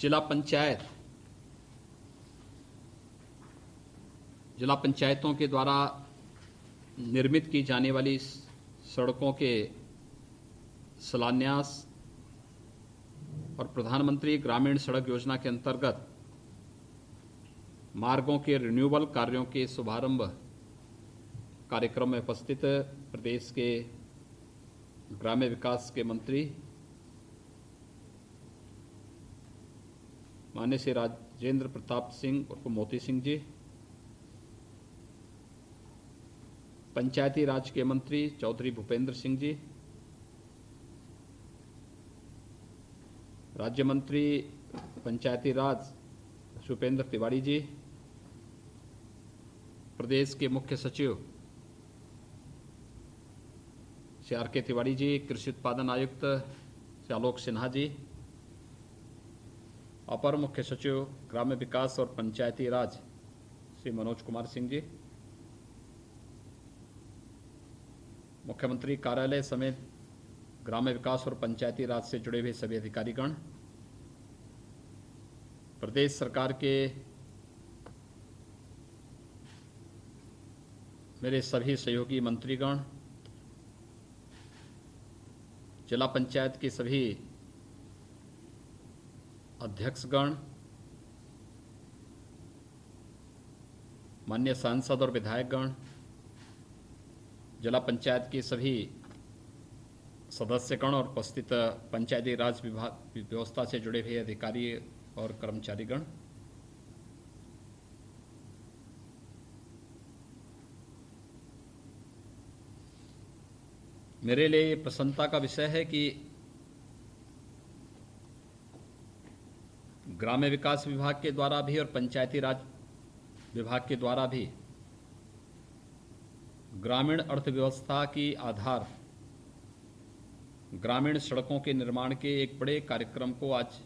जिला पंचायतों के द्वारा निर्मित की जाने वाली सड़कों के शिलान्यास और प्रधानमंत्री ग्रामीण सड़क योजना के अंतर्गत मार्गों के रिन्यूअल कार्यों के शुभारंभ कार्यक्रम में उपस्थित प्रदेश के ग्राम्य विकास के मंत्री माननीय श्री राजेंद्र प्रताप सिंह उर्फ मोती सिंह जी, पंचायती राज के मंत्री चौधरी भूपेंद्र सिंह जी, राज्य मंत्री पंचायती राज सुपेंद्र तिवारी जी, प्रदेश के मुख्य सचिव श्री आर के तिवारी जी, कृषि उत्पादन आयुक्त श्री आलोक सिन्हा जी, अपर मुख्य सचिव ग्राम्य विकास और पंचायती राज श्री मनोज कुमार सिंह जी, मुख्यमंत्री कार्यालय समेत ग्राम्य विकास और पंचायती राज से जुड़े हुए सभी अधिकारीगण, प्रदेश सरकार के मेरे सभी सहयोगी मंत्रीगण, जिला पंचायत के सभी अध्यक्षगण, माननीय सांसद और विधायकगण, जिला पंचायत के सभी सदस्यगण और उपस्थित पंचायती राज विभाग व्यवस्था से जुड़े हुए अधिकारी और कर्मचारीगण, मेरे लिए ये प्रसन्नता का विषय है कि ग्राम्य विकास विभाग के द्वारा भी और पंचायती राज विभाग के द्वारा भी ग्रामीण अर्थव्यवस्था की आधार ग्रामीण सड़कों के निर्माण के एक बड़े कार्यक्रम को आज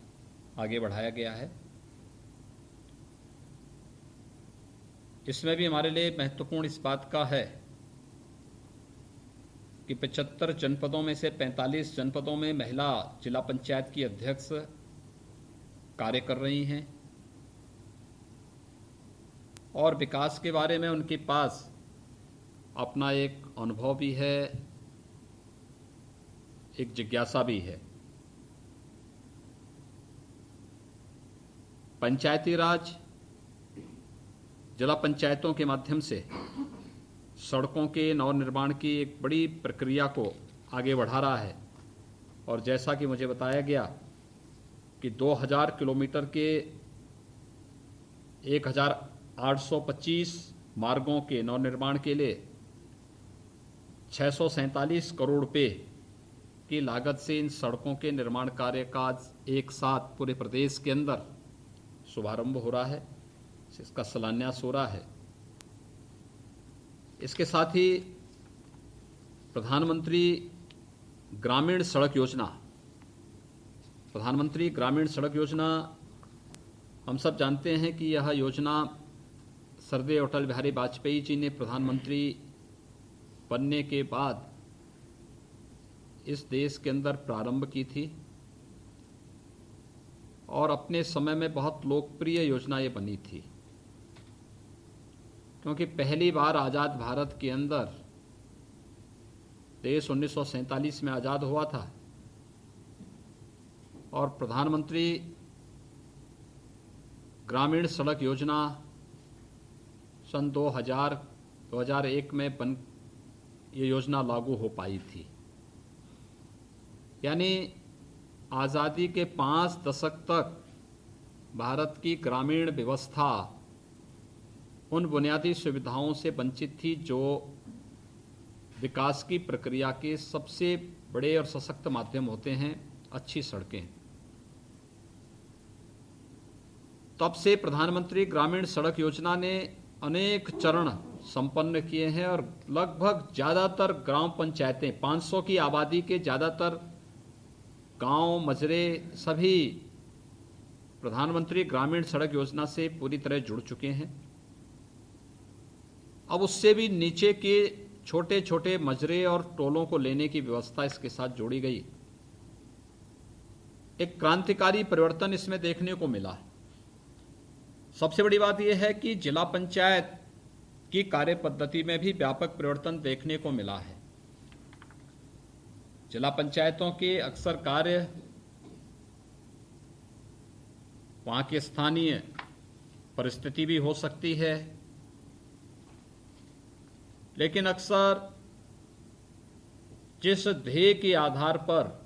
आगे बढ़ाया गया है। इसमें भी हमारे लिए महत्वपूर्ण इस बात का है कि 75 जनपदों में से 45 जनपदों में महिला जिला पंचायत की अध्यक्ष कार्य कर रही हैं और विकास के बारे में उनके पास अपना एक अनुभव भी है, एक जिज्ञासा भी है। पंचायती राज जिला पंचायतों के माध्यम से सड़कों के नवनिर्माण की एक बड़ी प्रक्रिया को आगे बढ़ा रहा है और जैसा कि मुझे बताया गया कि 2000 किलोमीटर के 1825 मार्गों के नवनिर्माण के लिए 647 करोड़ रुपए की लागत से इन सड़कों के निर्माण कार्य का आज एक साथ पूरे प्रदेश के अंदर शुभारंभ हो रहा है, इसका शिलान्यास हो रहा है। इसके साथ ही प्रधानमंत्री ग्रामीण सड़क योजना हम सब जानते हैं कि यह योजना श्रद्धेय अटल बिहारी वाजपेयी जी ने प्रधानमंत्री बनने के बाद इस देश के अंदर प्रारंभ की थी और अपने समय में बहुत लोकप्रिय योजना ये बनी थी, क्योंकि पहली बार आज़ाद भारत के अंदर देश 1947 में आज़ाद हुआ था और प्रधानमंत्री ग्रामीण सड़क योजना सन 2001 में ये योजना लागू हो पाई थी। यानी आज़ादी के 5 दशक तक भारत की ग्रामीण व्यवस्था उन बुनियादी सुविधाओं से वंचित थी जो विकास की प्रक्रिया के सबसे बड़े और सशक्त माध्यम होते हैं, अच्छी सड़कें। तब से प्रधानमंत्री ग्रामीण सड़क योजना ने अनेक चरण संपन्न किए हैं और लगभग ज़्यादातर ग्राम पंचायतें, 500 की आबादी के ज़्यादातर गांव मजरे सभी प्रधानमंत्री ग्रामीण सड़क योजना से पूरी तरह जुड़ चुके हैं। अब उससे भी नीचे के छोटे छोटे मजरे और टोलों को लेने की व्यवस्था इसके साथ जोड़ी गई। एक क्रांतिकारी परिवर्तन इसमें देखने को मिला है। सबसे बड़ी बात यह है कि जिला पंचायत की कार्य पद्धति में भी व्यापक परिवर्तन देखने को मिला है। जिला पंचायतों के अक्सर कार्य वहां की स्थानीय परिस्थिति भी हो सकती है, लेकिन अक्सर जिस ध्येय के आधार पर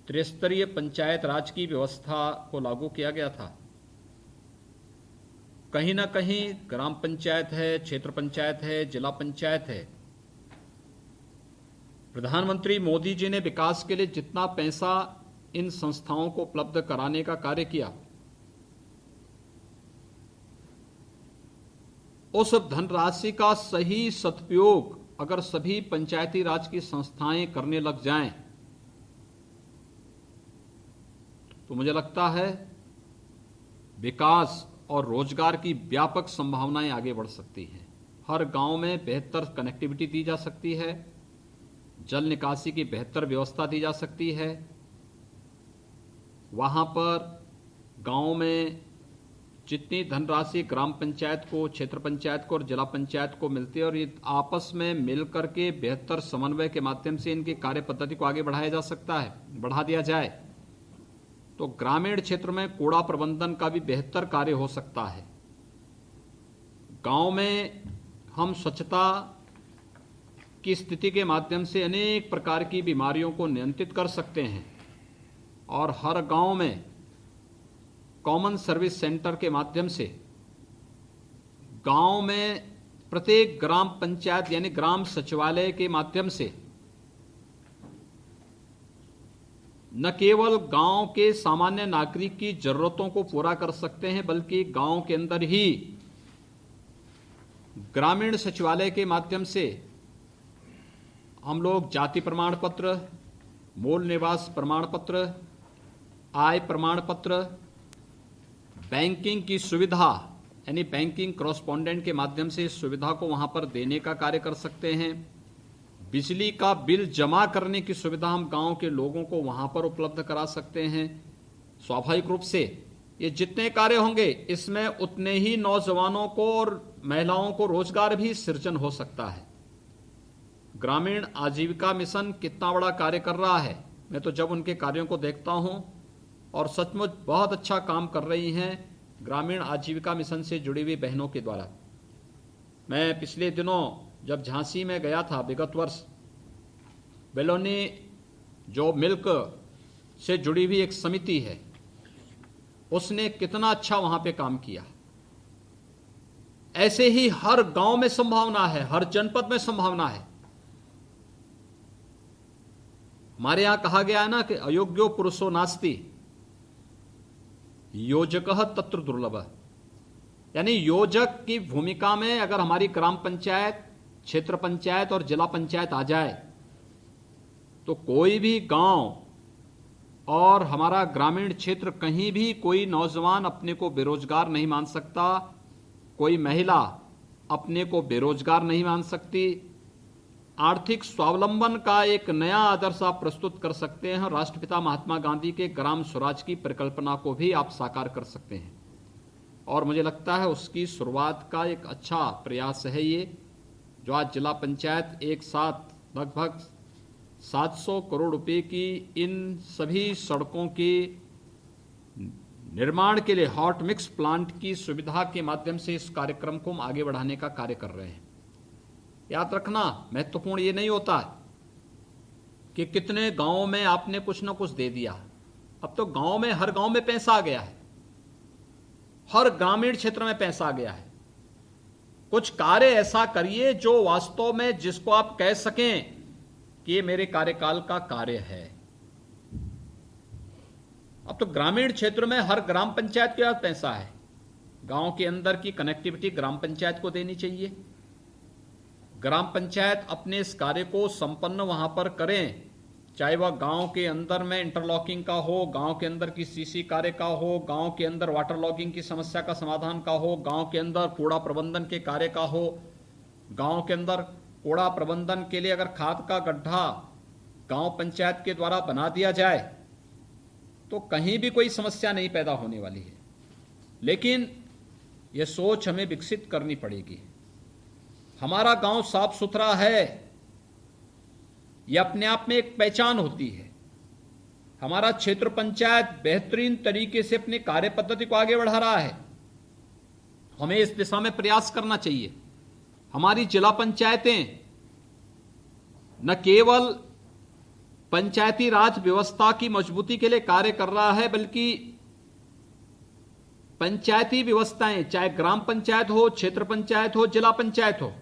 त्रिस्तरीय पंचायत राज की व्यवस्था को लागू किया गया था, कहीं ना कहीं ग्राम पंचायत है, क्षेत्र पंचायत है, जिला पंचायत है, प्रधानमंत्री मोदी जी ने विकास के लिए जितना पैसा इन संस्थाओं को उपलब्ध कराने का कार्य किया, उस धनराशि का सही सदुपयोग अगर सभी पंचायती राज की संस्थाएं करने लग जाएं, तो मुझे लगता है विकास और रोजगार की व्यापक संभावनाएं आगे बढ़ सकती हैं। हर गांव में बेहतर कनेक्टिविटी दी जा सकती है, जल निकासी की बेहतर व्यवस्था दी जा सकती है, वहां पर गांव में जितनी धनराशि ग्राम पंचायत को, क्षेत्र पंचायत को और जिला पंचायत को मिलती है, और ये आपस में मिलकर के बेहतर समन्वय के माध्यम से इनकी कार्य पद्धति को आगे बढ़ाया जा सकता है, बढ़ा दिया जाए, तो ग्रामीण क्षेत्र में कूड़ा प्रबंधन का भी बेहतर कार्य हो सकता है। गांव में हम स्वच्छता की स्थिति के माध्यम से अनेक प्रकार की बीमारियों को नियंत्रित कर सकते हैं, और हर गांव में कॉमन सर्विस सेंटर के माध्यम से गांव में प्रत्येक ग्राम पंचायत यानी ग्राम सचिवालय के माध्यम से न केवल गांव के सामान्य नागरिक की जरूरतों को पूरा कर सकते हैं, बल्कि गांव के अंदर ही ग्रामीण सचिवालय के माध्यम से हम लोग जाति प्रमाण पत्र, मूल निवास प्रमाण पत्र, आय प्रमाण पत्र, बैंकिंग की सुविधा यानी बैंकिंग कॉरेस्पॉन्डेंट के माध्यम से इस सुविधा को वहां पर देने का कार्य कर सकते हैं। बिजली का बिल जमा करने की सुविधा हम गांव के लोगों को वहां पर उपलब्ध करा सकते हैं। स्वाभाविक रूप से ये जितने कार्य होंगे, इसमें उतने ही नौजवानों को और महिलाओं को रोजगार भी सृजन हो सकता है। ग्रामीण आजीविका मिशन कितना बड़ा कार्य कर रहा है, मैं तो जब उनके कार्यों को देखता हूं, और सचमुच बहुत अच्छा काम कर रही हैं ग्रामीण आजीविका मिशन से जुड़ी हुई बहनों के द्वारा। मैं पिछले दिनों जब झांसी में गया था, विगत वर्ष, बेलोनी जो मिल्क से जुड़ी हुई एक समिति है, उसने कितना अच्छा वहां पे काम किया। ऐसे ही हर गांव में संभावना है, हर जनपद में संभावना है। हमारे यहां कहा गया है ना कि अयोग्यो पुरुषो नास्ति, योजकः तत्र दुर्लभ, यानी योजक की भूमिका में अगर हमारी ग्राम पंचायत, क्षेत्र पंचायत और जिला पंचायत आ जाए, तो कोई भी गांव और हमारा ग्रामीण क्षेत्र कहीं भी कोई नौजवान अपने को बेरोजगार नहीं मान सकता, कोई महिला अपने को बेरोजगार नहीं मान सकती। आर्थिक स्वावलंबन का एक नया आदर्श आप प्रस्तुत कर सकते हैं। राष्ट्रपिता महात्मा गांधी के ग्राम स्वराज की परिकल्पना को भी आप साकार कर सकते हैं, और मुझे लगता है उसकी शुरुआत का एक अच्छा प्रयास है ये, जो आज जिला पंचायत एक साथ लगभग 700 करोड़ रुपए की इन सभी सड़कों के निर्माण के लिए हॉट मिक्स प्लांट की सुविधा के माध्यम से इस कार्यक्रम को हम आगे बढ़ाने का कार्य कर रहे हैं। याद रखना, महत्वपूर्ण ये नहीं होता कि कितने गांवों में आपने कुछ ना कुछ दे दिया। अब तो गांव में, हर गांव में पैसा आ गया है, हर ग्रामीण क्षेत्र में पैसा आ गया है। कुछ कार्य ऐसा करिए जो वास्तव में जिसको आप कह सकें कि ये मेरे कार्यकाल का कार्य है। अब तो ग्रामीण क्षेत्र में हर ग्राम पंचायत के पास पैसा है। गांव के अंदर की कनेक्टिविटी ग्राम पंचायत को देनी चाहिए। ग्राम पंचायत अपने इस कार्य को संपन्न वहां पर करें, चाहे वह गांव के अंदर में इंटरलॉकिंग का हो, गांव के अंदर की सीसी कार्य का हो, गांव के अंदर वाटर लॉगिंग की समस्या का समाधान का हो, गांव के अंदर कूड़ा प्रबंधन के कार्य का हो। गांव के अंदर कूड़ा प्रबंधन के लिए अगर खाद का गड्ढा गांव पंचायत के द्वारा बना दिया जाए, तो कहीं भी कोई समस्या नहीं पैदा होने वाली है। लेकिन यह सोच हमें विकसित करनी पड़ेगी। हमारा गांव साफ सुथरा है, यह अपने आप में एक पहचान होती है। हमारा क्षेत्र पंचायत बेहतरीन तरीके से अपनी कार्य पद्धति को आगे बढ़ा रहा है, हमें इस दिशा में प्रयास करना चाहिए। हमारी जिला पंचायतें न केवल पंचायती राज व्यवस्था की मजबूती के लिए कार्य कर रहा है, बल्कि पंचायती व्यवस्थाएं, चाहे ग्राम पंचायत हो, क्षेत्र पंचायत हो, जिला पंचायत हो,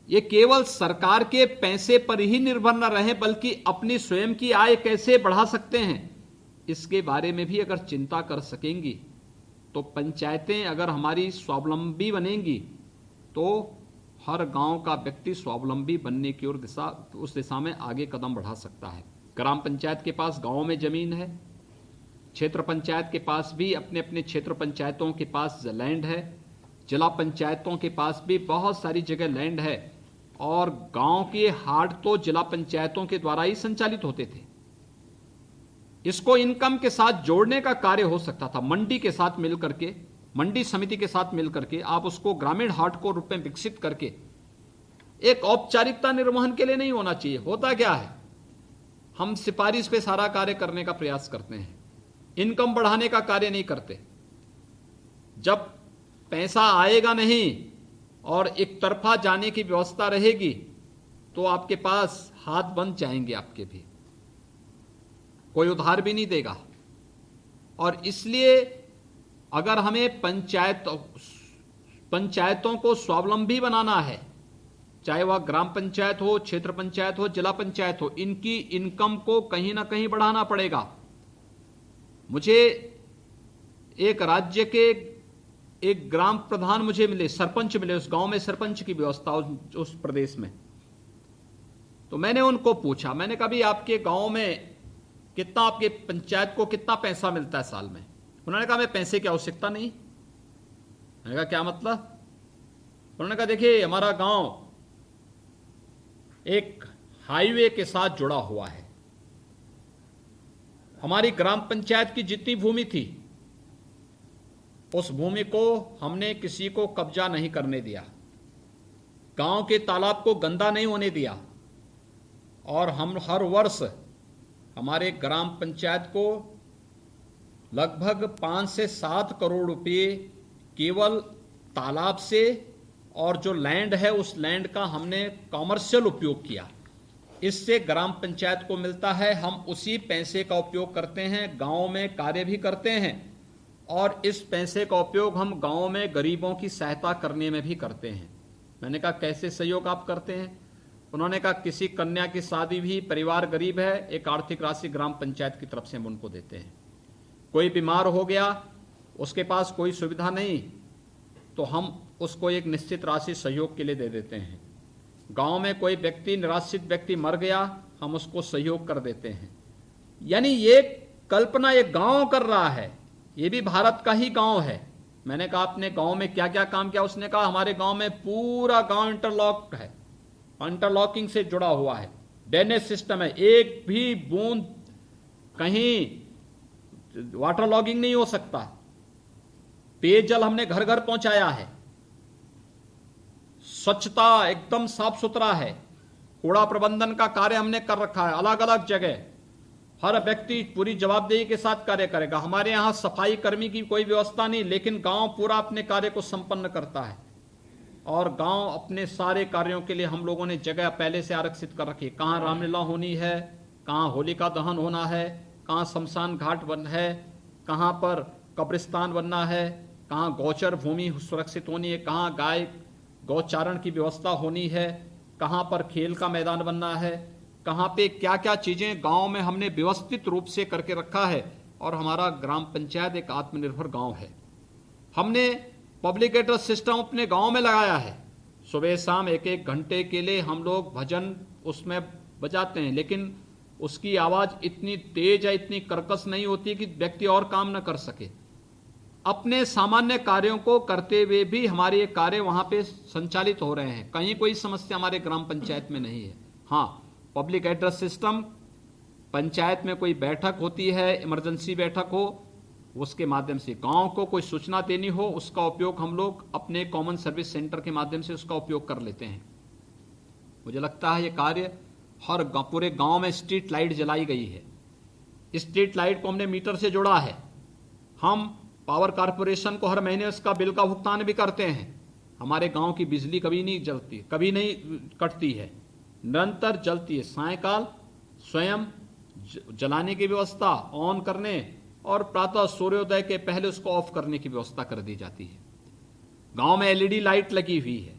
ये केवल सरकार के पैसे पर ही निर्भर न रहे, बल्कि अपनी स्वयं की आय कैसे बढ़ा सकते हैं, इसके बारे में भी अगर चिंता कर सकेंगी तो पंचायतें अगर हमारी स्वावलंबी बनेंगी तो हर गांव का व्यक्ति स्वावलंबी बनने की ओर उस दिशा में आगे कदम बढ़ा सकता है। ग्राम पंचायत के पास गांव में जमीन है, क्षेत्र पंचायत के पास भी अपने अपने क्षेत्र पंचायतों के पास लैंड है, जिला पंचायतों के पास भी बहुत सारी जगह लैंड है, और गांव के हाट तो जिला पंचायतों के द्वारा ही संचालित होते थे। इसको इनकम के साथ जोड़ने का कार्य हो सकता था। मंडी के साथ मिलकर के, मंडी समिति के साथ मिलकर के आप उसको ग्रामीण हाट को रूप में विकसित करके, एक औपचारिकता निर्वहन के लिए नहीं होना चाहिए। होता क्या है, हम सिफारिश पे सारा कार्य करने का प्रयास करते हैं, इनकम बढ़ाने का कार्य नहीं करते। जब पैसा आएगा नहीं और एक तरफा जाने की व्यवस्था रहेगी तो आपके पास हाथ बंद जाएंगे, आपके भी कोई उधार भी नहीं देगा। और इसलिए अगर हमें पंचायतों को स्वावलंबी बनाना है, चाहे वह ग्राम पंचायत हो, क्षेत्र पंचायत हो, जिला पंचायत हो, इनकी इनकम को कहीं ना कहीं बढ़ाना पड़ेगा। मुझे एक राज्य के एक ग्राम प्रधान मुझे मिले, सरपंच मिले, उस गांव में सरपंच की व्यवस्था उस प्रदेश में। तो मैंने उनको पूछा, मैंने कहा भी आपके गांव में कितना, आपके पंचायत को कितना पैसा मिलता है साल में? उन्होंने कहा हमें पैसे की आवश्यकता नहीं। मैंने कहा क्या मतलब? उन्होंने कहा देखिए हमारा गांव एक हाईवे के साथ जुड़ा हुआ है, हमारी ग्राम पंचायत की जितनी भूमि थी उस भूमि को हमने किसी को कब्जा नहीं करने दिया, गांव के तालाब को गंदा नहीं होने दिया, और हम हर वर्ष हमारे ग्राम पंचायत को लगभग 5 से 7 करोड़ रुपए केवल तालाब से, और जो लैंड है उस लैंड का हमने कॉमर्शियल उपयोग किया, इससे ग्राम पंचायत को मिलता है। हम उसी पैसे का उपयोग करते हैं, गांव में कार्य भी करते हैं, और इस पैसे का उपयोग हम गांव में गरीबों की सहायता करने में भी करते हैं। मैंने कहा कैसे सहयोग आप करते हैं? उन्होंने कहा किसी कन्या की शादी भी, परिवार गरीब है, एक आर्थिक राशि ग्राम पंचायत की तरफ से हम उनको देते हैं। कोई बीमार हो गया, उसके पास कोई सुविधा नहीं, तो हम उसको एक निश्चित राशि सहयोग के लिए दे देते हैं। गांव में कोई व्यक्ति, निराश्रित व्यक्ति मर गया, हम उसको सहयोग कर देते हैं। यानी ये कल्पना एक गांव कर रहा है, ये भी भारत का ही गांव है। मैंने कहा आपने गांव में क्या क्या काम किया? उसने कहा हमारे गांव में पूरा गांव इंटरलॉक है, इंटरलॉकिंग से जुड़ा हुआ है, ड्रेनेज सिस्टम है, एक भी बूंद कहीं वाटर लॉगिंग नहीं हो सकता, पेयजल हमने घर घर पहुंचाया है, स्वच्छता एकदम साफ सुथरा है, कूड़ा प्रबंधन का कार्य हमने कर रखा है अलग अलग जगह, हर व्यक्ति पूरी जवाबदेही के साथ कार्य करेगा। हमारे यहां सफाई कर्मी की कोई व्यवस्था नहीं, लेकिन गांव पूरा अपने कार्य को संपन्न करता है, और गांव अपने सारे कार्यों के लिए हम लोगों ने जगह पहले से आरक्षित कर रखी है। कहाँ रामलीला होनी है, कहाँ होलिका दहन होना है, कहाँ शमशान घाट बन है, कहाँ पर कब्रिस्तान बनना है, कहाँ गौचर भूमि सुरक्षित होनी है, कहाँ गाय गौचारण की व्यवस्था होनी है, कहाँ पर खेल का मैदान बनना है, कहाँ पे क्या क्या चीजें गांव में हमने व्यवस्थित रूप से करके रखा है। और हमारा ग्राम पंचायत एक आत्मनिर्भर गांव है। हमने पब्लिक एड्रेस सिस्टम अपने गांव में लगाया है, सुबह शाम 1-1 घंटे के लिए हम लोग भजन उसमें बजाते हैं, लेकिन उसकी आवाज इतनी तेज है, इतनी कर्कश नहीं होती कि व्यक्ति और काम न कर सके। अपने सामान्य कार्यों को करते हुए भी हमारे ये कार्य वहां पे संचालित हो रहे हैं, कहीं कोई समस्या हमारे ग्राम पंचायत में नहीं है। हाँ, पब्लिक एड्रेस सिस्टम पंचायत में कोई बैठक होती है, इमरजेंसी बैठक हो, उसके माध्यम से गांव को कोई सूचना देनी हो, उसका उपयोग हम लोग अपने कॉमन सर्विस सेंटर के माध्यम से उसका उपयोग कर लेते हैं। मुझे लगता है ये कार्य हर पूरे गांव में स्ट्रीट लाइट जलाई गई है। स्ट्रीट लाइट को हमने मीटर से जोड़ा है। हम पावर कारपोरेशन को हर महीने उसका बिल का भुगतान भी करते हैं। हमारे गांव की बिजली कभी नहीं जलती, कभी नहीं कटती है, निरंतर जलती है। सायंकाल स्वयं जलाने की व्यवस्था ऑन करने और प्रातः सूर्योदय के पहले उसको ऑफ करने की व्यवस्था कर दी जाती है। गांव में एलईडी लाइट लगी हुई है।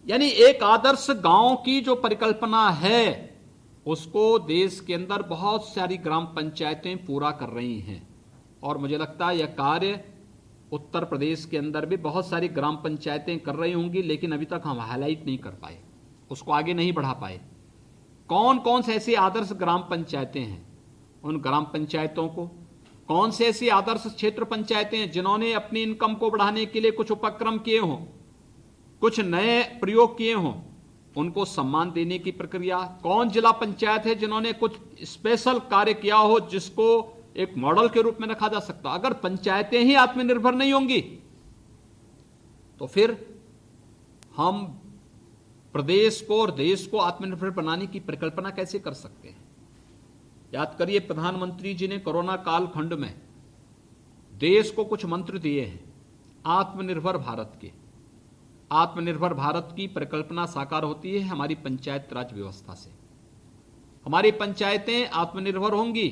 यानी एक आदर्श गांव की जो परिकल्पना है उसको देश के अंदर बहुत सारी ग्राम पंचायतें पूरा कर रही हैं। और मुझे लगता है यह कार्य उत्तर प्रदेश के अंदर भी बहुत सारी ग्राम पंचायतें कर रही होंगी, लेकिन अभी तक हम हाईलाइट नहीं कर पाए, उसको आगे नहीं बढ़ा पाए। कौन कौन से ऐसी आदर्श ग्राम पंचायतें हैं, उन ग्राम पंचायतों को, कौन से ऐसी आदर्श क्षेत्र पंचायतें हैं जिन्होंने अपनी इनकम को बढ़ाने के लिए कुछ उपक्रम किए हों, कुछ नए प्रयोग किए हों, उनको सम्मान देने की प्रक्रिया। कौन जिला पंचायत है जिन्होंने कुछ स्पेशल कार्य किया हो जिसको एक मॉडल के रूप में रखा जा सकता। अगर पंचायतें ही आत्मनिर्भर नहीं होंगी तो फिर हम प्रदेश को और देश को आत्मनिर्भर बनाने की परिकल्पना कैसे कर सकते हैं। याद करिए, प्रधानमंत्री जी ने कोरोना काल खंड में देश को कुछ मंत्र दिए हैं आत्मनिर्भर भारत के। आत्मनिर्भर भारत की परिकल्पना साकार होती है हमारी पंचायत राज व्यवस्था से। हमारी पंचायतें आत्मनिर्भर होंगी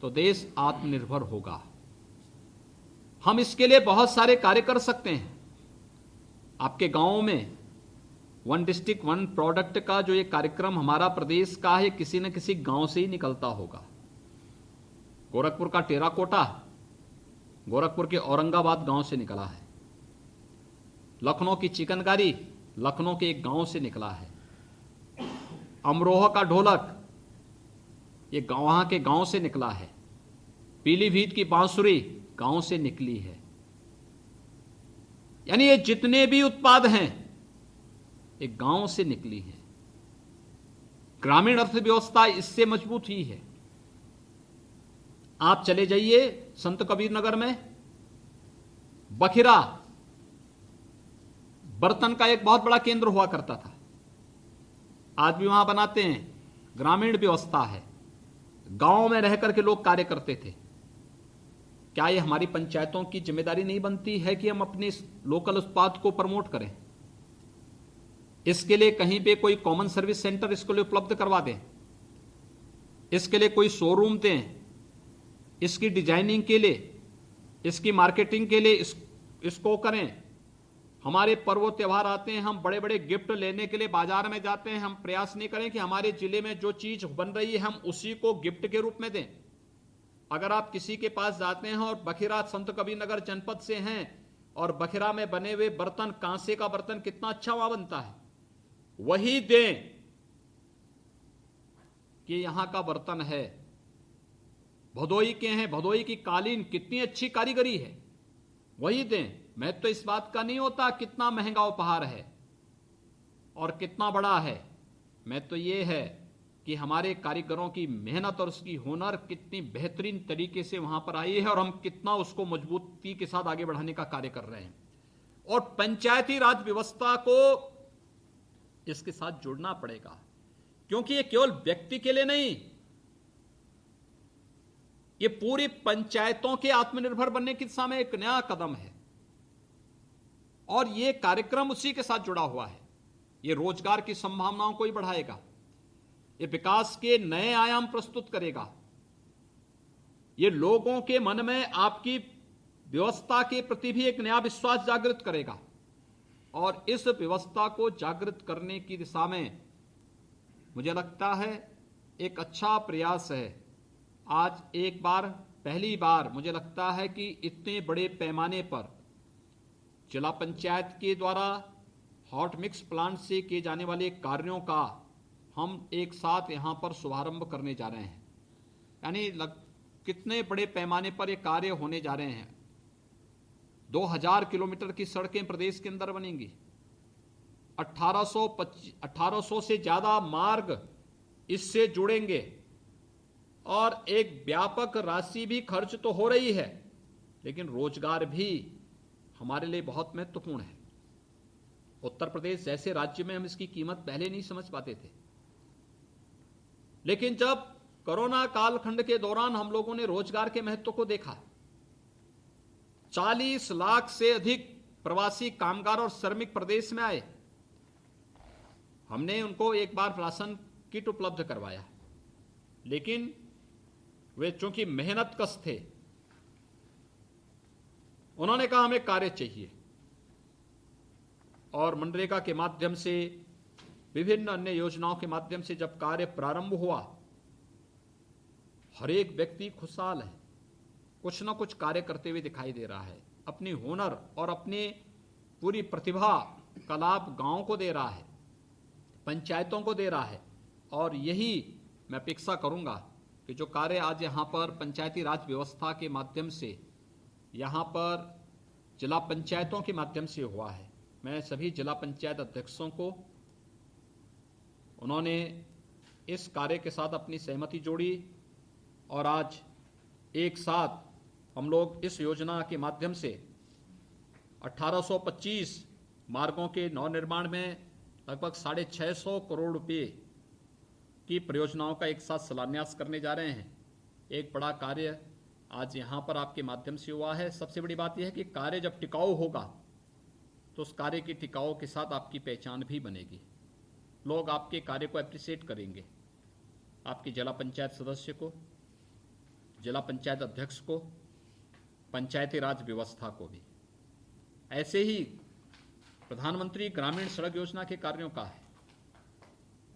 तो देश आत्मनिर्भर होगा। हम इसके लिए बहुत सारे कार्य कर सकते हैं। आपके गांव में वन डिस्ट्रिक्ट वन प्रोडक्ट का जो ये कार्यक्रम हमारा प्रदेश का है, किसी न किसी गांव से ही निकलता होगा। गोरखपुर का टेराकोटा गोरखपुर के औरंगाबाद गांव से निकला है। लखनऊ की चिकनकारी लखनऊ के एक गांव से निकला है। अमरोहा का ढोलक ये वहां के गांव से निकला है। पीलीभीत की बांसुरी गांव से निकली है। यानी ये जितने भी उत्पाद हैं एक गांव से निकली है। ग्रामीण अर्थव्यवस्था इससे मजबूत ही है। आप चले जाइए संत कबीर नगर में, बखिरा बर्तन का एक बहुत बड़ा केंद्र हुआ करता था। आज भी वहां बनाते हैं। ग्रामीण व्यवस्था है, गांव में रहकर के लोग कार्य करते थे। क्या ये हमारी पंचायतों की जिम्मेदारी नहीं बनती है कि हम अपने लोकल उत्पाद को प्रमोट करें? इसके लिए कहीं पे कोई कॉमन सर्विस सेंटर इसके लिए उपलब्ध करवा दें, इसके लिए कोई शोरूम दें, इसकी डिजाइनिंग के लिए, इसकी मार्केटिंग के लिए इसको करें। हमारे पर्व त्योहार आते हैं, हम बड़े बड़े गिफ्ट लेने के लिए बाजार में जाते हैं। हम प्रयास नहीं करें कि हमारे जिले में जो चीज बन रही है हम उसी को गिफ्ट के रूप में दें। अगर आप किसी के पास जाते हैं और बखिरा संत कबीर नगर जनपद से हैं और बखिरा में बने हुए बर्तन, कांसे का बर्तन कितना अच्छा वहां बनता है, वही दें कि यहां का बर्तन है, भदोई के हैं, भदोई की कालीन कितनी अच्छी कारीगरी है, वही दें। मैं तो इस बात का नहीं होता कितना महंगा उपहार है और कितना बड़ा है। मैं तो ये है कि हमारे कारीगरों की मेहनत और उसकी हुनर कितनी बेहतरीन तरीके से वहां पर आई है और हम कितना उसको मजबूती के साथ आगे बढ़ाने का कार्य कर रहे हैं। और पंचायती राज व्यवस्था को इसके साथ जुड़ना पड़ेगा, क्योंकि ये केवल व्यक्ति के लिए नहीं, ये पूरी पंचायतों के आत्मनिर्भर बनने की दिशा में एक नया कदम है। और ये कार्यक्रम उसी के साथ जुड़ा हुआ है। ये रोजगार की संभावनाओं को ही बढ़ाएगा, ये विकास के नए आयाम प्रस्तुत करेगा, ये लोगों के मन में आपकी व्यवस्था के प्रति भी एक नया विश्वास जागृत करेगा। और इस व्यवस्था को जागृत करने की दिशा में मुझे लगता है एक अच्छा प्रयास है। आज एक बार पहली बार मुझे लगता है कि इतने बड़े पैमाने पर जिला पंचायत के द्वारा हॉट मिक्स प्लांट से किए जाने वाले कार्यों का हम एक साथ यहां पर शुभारंभ करने जा रहे हैं। यानी कितने बड़े पैमाने पर ये कार्य होने जा रहे हैं। 2000 किलोमीटर की सड़कें प्रदेश के अंदर बनेंगी। 1800 से ज्यादा मार्ग इससे जुड़ेंगे। और एक व्यापक राशि भी खर्च तो हो रही है, लेकिन रोजगार भी हमारे लिए बहुत महत्वपूर्ण है। उत्तर प्रदेश जैसे राज्य में हम इसकी कीमत पहले नहीं समझ पाते थे, लेकिन जब कोरोना कालखंड के दौरान हम लोगों ने रोजगार के महत्व को देखा, 40 लाख से अधिक प्रवासी कामगार और श्रमिक प्रदेश में आए, हमने उनको एक बार राशन किट उपलब्ध करवाया, लेकिन वे चूंकि मेहनत कश थे, उन्होंने कहा हमें कार्य चाहिए, और मनरेगा के माध्यम से, विभिन्न अन्य योजनाओं के माध्यम से जब कार्य प्रारंभ हुआ, हर एक व्यक्ति खुशहाल है, कुछ ना कुछ कार्य करते हुए दिखाई दे रहा है, अपनी हुनर और अपनी पूरी प्रतिभा का लाभ गांव को दे रहा है, पंचायतों को दे रहा है। और यही मैं अपेक्षा करूंगा कि जो कार्य आज यहाँ पर पंचायती राज व्यवस्था के माध्यम से, यहाँ पर जिला पंचायतों के माध्यम से हुआ है, मैं सभी जिला पंचायत अध्यक्षों को, उन्होंने इस कार्य के साथ अपनी सहमति जोड़ी, और आज एक साथ हम लोग इस योजना के माध्यम से 1825 मार्गों के नवनिर्माण में लगभग 650 करोड़ रुपए की परियोजनाओं का एक साथ शिलान्यास करने जा रहे हैं। एक बड़ा कार्य आज यहाँ पर आपके माध्यम से हुआ है। सबसे बड़ी बात यह है कि कार्य जब टिकाऊ होगा तो उस कार्य की टिकाऊ के साथ आपकी पहचान भी बनेगी, लोग आपके कार्य को एप्रिशिएट करेंगे, आपकी जिला पंचायत सदस्य को, जिला पंचायत अध्यक्ष को, पंचायती राज व्यवस्था को भी। ऐसे ही प्रधानमंत्री ग्रामीण सड़क योजना के कार्यों का है।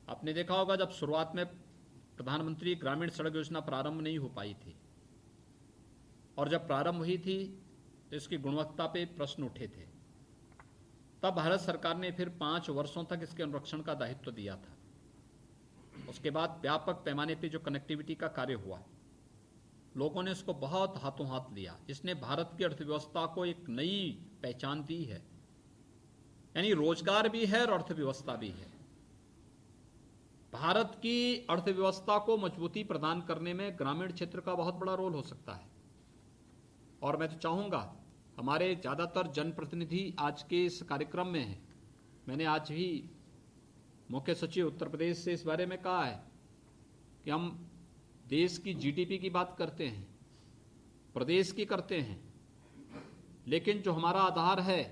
आपने देखा होगा जब शुरुआत में प्रधानमंत्री ग्रामीण सड़क योजना प्रारंभ नहीं हो पाई थी, और जब प्रारंभ हुई थी तो इसकी गुणवत्ता पे प्रश्न उठे थे, तब भारत सरकार ने फिर 5 वर्षों तक इसके अनुरक्षण का दायित्व दिया था। उसके बाद व्यापक पैमाने पे जो कनेक्टिविटी का कार्य हुआ, लोगों ने इसको बहुत हाथों हाथ लिया, इसने भारत की अर्थव्यवस्था को एक नई पहचान दी है, यानी रोजगार भी है और अर्थव्यवस्था भी है। भारत की अर्थव्यवस्था को मजबूती प्रदान करने में ग्रामीण क्षेत्र का बहुत बड़ा रोल हो सकता है, और मैं तो चाहूंगा हमारे ज़्यादातर जनप्रतिनिधि आज के इस कार्यक्रम में हैं। मैंने आज ही मुख्य सचिव उत्तर प्रदेश से इस बारे में कहा है कि हम देश की जीडीपी की बात करते हैं, प्रदेश की करते हैं, लेकिन जो हमारा आधार है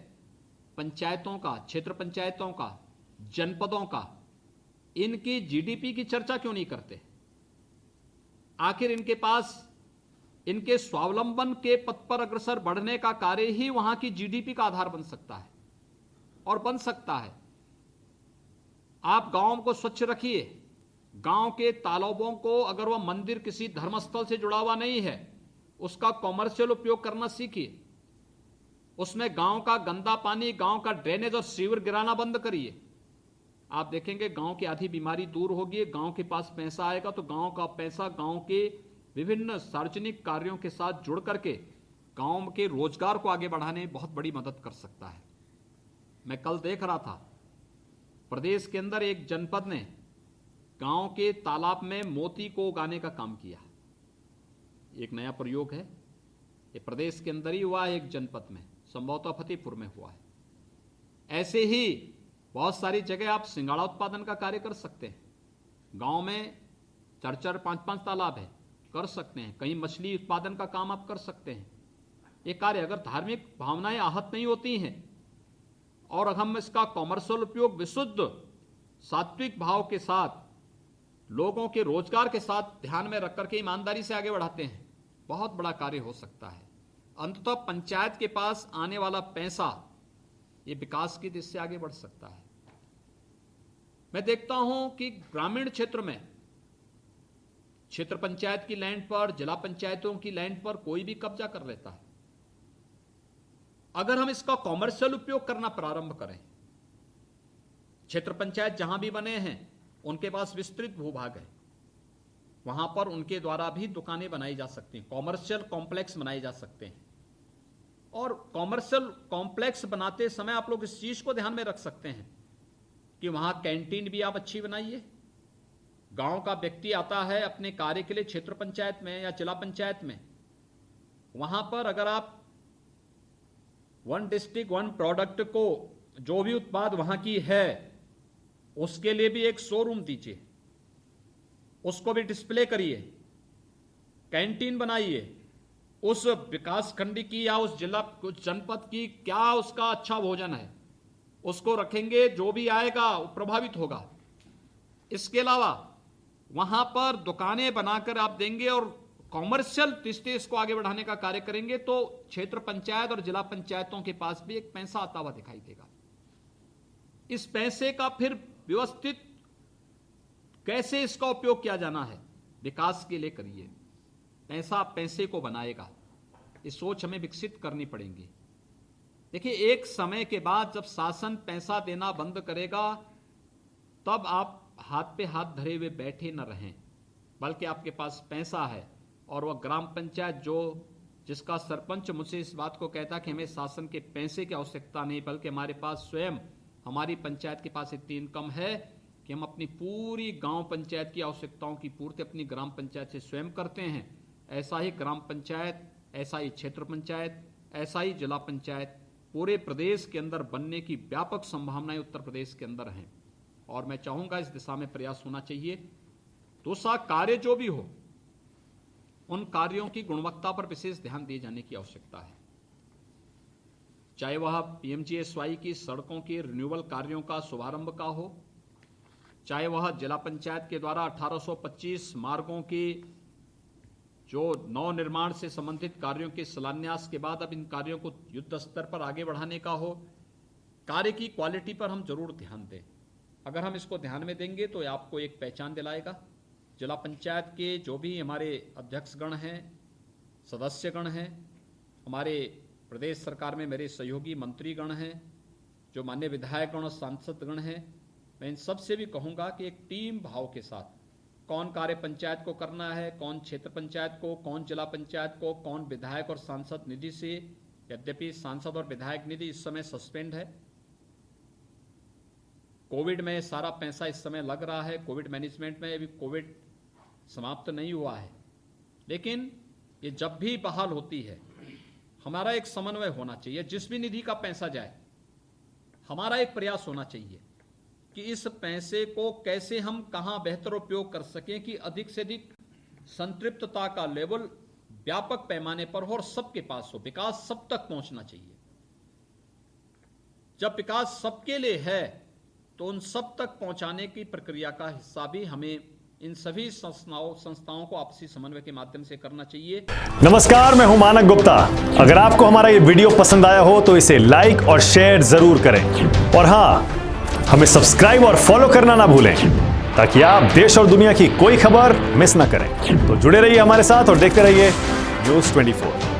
पंचायतों का, क्षेत्र पंचायतों का, जनपदों का, इनकी जीडीपी की चर्चा क्यों नहीं करते? आखिर इनके पास इनके स्वावलंबन के पथ पर अग्रसर बढ़ने का कार्य ही वहां की जीडीपी का आधार बन सकता है, और बन सकता है। आप गांव को स्वच्छ रखिए, गांव के तालाबों को, अगर वह मंदिर किसी धर्मस्थल से जुड़ा हुआ नहीं है, उसका कॉमर्शियल उपयोग करना सीखिए। उसमें गांव का गंदा पानी, गांव का ड्रेनेज और सीवर गिराना बंद करिए। आप देखेंगे गांव की आधी बीमारी दूर होगी। गांव के पास पैसा आएगा तो गांव का पैसा गांव के विभिन्न सार्वजनिक कार्यों के साथ जुड़ करके गांव के रोजगार को आगे बढ़ाने में बहुत बड़ी मदद कर सकता है। मैं कल देख रहा था, प्रदेश के अंदर एक जनपद ने गांव के तालाब में मोती को उगाने का काम किया। एक नया प्रयोग है, ये प्रदेश के अंदर ही हुआ है, एक जनपद में, संभवतः फतेहपुर में हुआ है। ऐसे ही बहुत सारी जगह आप सिंगाड़ा उत्पादन का कार्य कर सकते हैं। गांव में 4-4, 5-5 तालाब है, कर सकते हैं। कहीं मछली उत्पादन का काम आप कर सकते हैं। ये कार्य अगर धार्मिक भावनाएं आहत नहीं होती हैं और हम इसका कॉमर्शियल उपयोग विशुद्ध सात्विक भाव के साथ, लोगों के रोजगार के साथ ध्यान में रख करके ईमानदारी से आगे बढ़ाते हैं, बहुत बड़ा कार्य हो सकता है। अंततः पंचायत के पास आने वाला पैसा ये विकास की दिशा से आगे बढ़ सकता है। मैं देखता हूं कि ग्रामीण क्षेत्र में क्षेत्र पंचायत की लैंड पर, जिला पंचायतों की लैंड पर कोई भी कब्जा कर लेता है। अगर हम इसका कॉमर्शियल उपयोग करना प्रारंभ करें, क्षेत्र पंचायत जहां भी बने हैं उनके पास विस्तृत भूभाग है, वहां पर उनके द्वारा भी दुकानें बनाई जा सकती हैं, कॉमर्शियल कॉम्प्लेक्स बनाए जा सकते हैं। और कॉमर्शियल कॉम्प्लेक्स बनाते समय आप लोग इस चीज को ध्यान में रख सकते हैं कि वहां कैंटीन भी आप अच्छी बनाइए, गांव का व्यक्ति आता है अपने कार्य के लिए क्षेत्र पंचायत में या जिला पंचायत में, वहां पर अगर आप वन डिस्ट्रिक्ट वन प्रोडक्ट को, जो भी उत्पाद वहां की है उसके लिए भी एक शोरूम दीजिए, उसको भी डिस्प्ले करिए, कैंटीन बनाइए, उस विकास खंड की या उस जिला उस जनपद की क्या उसका अच्छा भोजन है उसको रखेंगे, जो भी आएगा वो प्रभावित होगा। इसके अलावा वहां पर दुकानें बनाकर आप देंगे और कॉमर्शियल दृष्टि इसको आगे बढ़ाने का कार्य करेंगे तो क्षेत्र पंचायत और जिला पंचायतों के पास भी एक पैसा आता हुआ दिखाई देगा। इस पैसे का फिर व्यवस्थित कैसे इसका उपयोग किया जाना है, विकास के लिए करिए, पैसा पैसे को बनाएगा, ये सोच हमें विकसित करनी पड़ेगी। देखिए, एक समय के बाद जब शासन पैसा देना बंद करेगा तब आप हाथ पे हाथ धरे हुए बैठे न रहें, बल्कि आपके पास पैसा है और वह ग्राम पंचायत जिसका सरपंच मुझसे इस बात को कहता कि हमें शासन के पैसे की आवश्यकता नहीं, बल्कि हमारे पास स्वयं हमारी पंचायत के पास इतनी इनकम है कि हम अपनी पूरी गांव पंचायत की आवश्यकताओं की पूर्ति अपनी ग्राम पंचायत से स्वयं करते हैं। ऐसा ही ग्राम पंचायत, ऐसा ही क्षेत्र पंचायत, ऐसा ही जिला पंचायत पूरे प्रदेश के अंदर बनने की व्यापक संभावनाएं उत्तर प्रदेश के अंदर हैं और मैं चाहूंगा इस दिशा में प्रयास होना चाहिए। दूसरा, कार्य जो भी हो उन कार्यों की गुणवत्ता पर विशेष ध्यान दिए जाने की आवश्यकता है, चाहे वह पीएमजीएसवाई की सड़कों के रिन्यूअल कार्यों का शुभारंभ का हो, चाहे वह जिला पंचायत के द्वारा 1825 मार्गों की जो नव निर्माण से संबंधित कार्यों के शिलान्यास के बाद अब इन कार्यों को युद्ध स्तर पर आगे बढ़ाने का हो। कार्य की क्वालिटी पर हम जरूर ध्यान दें। अगर हम इसको ध्यान में देंगे तो आपको एक पहचान दिलाएगा। जिला पंचायत के जो भी हमारे अध्यक्षगण हैं, सदस्यगण हैं, हमारे प्रदेश सरकार में मेरे सहयोगी मंत्रीगण हैं, जो मान्य विधायकगण और सांसदगण हैं, मैं इन सब से भी कहूँगा कि एक टीम भाव के साथ कौन कार्य पंचायत को करना है, कौन क्षेत्र पंचायत को, कौन जिला पंचायत को, कौन विधायक और सांसद निधि से, यद्यपि सांसद और विधायक निधि इस समय सस्पेंड है, कोविड में सारा पैसा इस समय लग रहा है, कोविड मैनेजमेंट में, अभी कोविड समाप्त नहीं हुआ है, लेकिन ये जब भी बहाल होती है हमारा एक समन्वय होना चाहिए। जिस भी निधि का पैसा जाए हमारा एक प्रयास होना चाहिए कि इस पैसे को कैसे हम कहां बेहतर उपयोग कर सकें कि अधिक से अधिक संतृप्तता का लेवल व्यापक पैमाने पर हो और सबके पास हो। विकास सब तक पहुंचना चाहिए। जब विकास सबके लिए है तो उन सब तक पहुंचाने की प्रक्रिया का हिस्सा भी हमें इन सभी संस्थाओं को आपसी समन्वय के माध्यम से करना चाहिए। नमस्कार, मैं हूं मानक गुप्ता। अगर आपको हमारा ये वीडियो पसंद आया हो तो इसे लाइक और शेयर जरूर करें और हां, हमें सब्सक्राइब और फॉलो करना ना भूलें ताकि आप देश और दुनिया की कोई खबर मिस ना करें। तो जुड़े रहिए हमारे साथ और देखते रहिए न्यूज़ 24।